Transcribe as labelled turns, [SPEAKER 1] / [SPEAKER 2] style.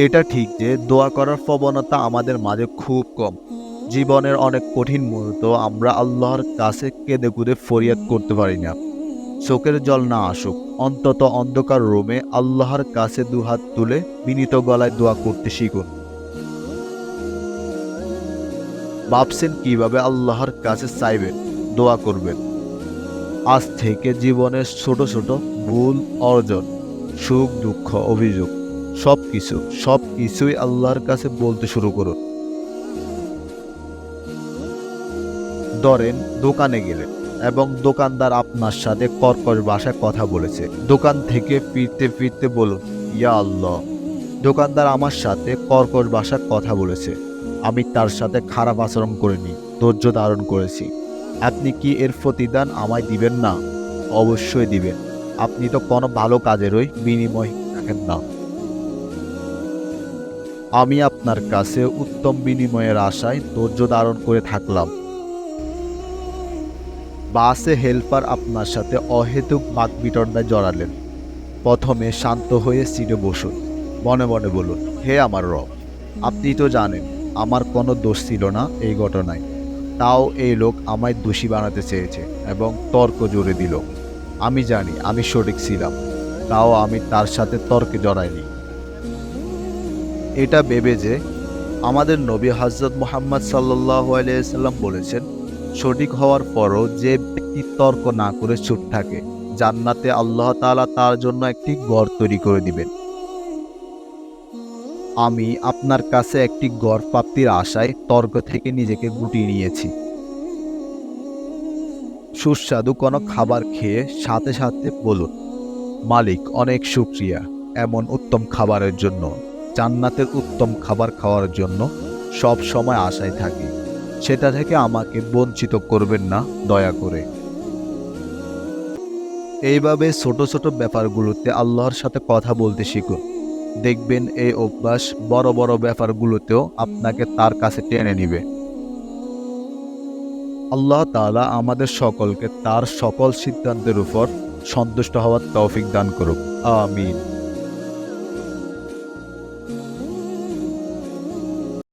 [SPEAKER 1] এটা ঠিক যে দোয়া করার প্রবণতা আমাদের মাঝে খুব কম। জীবনের অনেক কঠিন মুহূর্ত আমরা আল্লাহর কাছে কেঁদে কুঁদে ফরিয়াদ করতে পারি না। চোখের জল না আসুক, অন্তত অন্ধকার রুমে আল্লাহর কাছে দুহাত তুলে বিনীত গলায় দোয়া করতে শিখুন। ভাবছেন কিভাবে আল্লাহর কাছে চাইবেন, দোয়া করবেন? আজ থেকে জীবনের ছোট ছোট ভুল, অর্জন, সুখ দুঃখ, অভিযোগ, সবকিছুই আল্লাহর কাছে বলতে শুরু করুন। ধরেন দোকানে গেলেন এবং দোকানদার আপনার সাথে কর্কশ ভাষায় কথা বলেছে। দোকান থেকে ফিরতে ফিরতে বলুন, ইয়া আল্লাহ, দোকানদার আমার সাথে কর্কশ ভাষায় কথা বলেছে। আমি তার সাথে খারাপ আচরণ করিনি, ধৈর্য ধারণ করেছি। আপনি কি এর প্রতিদান আমায় দিবেন না? অবশ্যই দিবেন। আপনি তো কোনো ভালো কাজেরই বিনিময় রাখেন না। আমি আপনার কাছে উত্তম বিনিময়ের আশায় ধৈর্য ধারণ করে থাকলাম। বাসে হেল্পার আপনার সাথে অহেতুক বাকবিতণ্ডায় জড়ালেন। প্রথমে শান্ত হয়ে সিটে বসুন। মনে মনে বলুন, হে আমার রব, আপনি তো জানেন আমার কোনো দোষ ছিল না এই ঘটনায়। তাও এই লোক আমায় দোষী বানাতে চেয়েছে এবং তর্ক জুড়ে দিল। আমি জানি আমি সঠিক ছিলাম, তাও আমি তার সাথে তর্কে জড়াইনি। এটা ভেবে যে আমাদের নবী হযরত মুহাম্মদ সাল্লাল্লাহু আলাইহি সাল্লাম বলেছেন, সঠিক হওয়ার পরও যে ব্যক্তি তর্ক না করে চুপ থাকে, জান্নাতে আল্লাহ তাআলা তার জন্য একটি ঘর তৈরি করে দিবেন। আমি আপনার কাছে একটি ঘর প্রাপ্তির আশায় তর্ক থেকে নিজেকে গুটিয়ে নিয়েছি। সুস্বাদু কোনো খাবার খেয়ে সাথে সাথে বলুন, মালিক অনেক শুকরিয়া এমন উত্তম খাবারের জন্য। জান্নাতের উত্তম খাবার খাওয়ার জন্য সব সময় আশায় থাকি, সেটা থেকে আমাকে বঞ্চিত করবেন না দয়া করে। এইভাবে ছোট ছোট ব্যাপারগুলোতে আল্লাহর সাথে কথা বলতে শিখুন। দেখবেন এই অভ্যাস বড় বড় ব্যাপারগুলোতেও আপনাকে তার কাছে টেনে নিবে। আল্লাহ তাআলা আমাদের সকলকে তার সকল সিদ্ধান্তের উপর সন্তুষ্ট হওয়ার তৌফিক দান করুক। আমিন।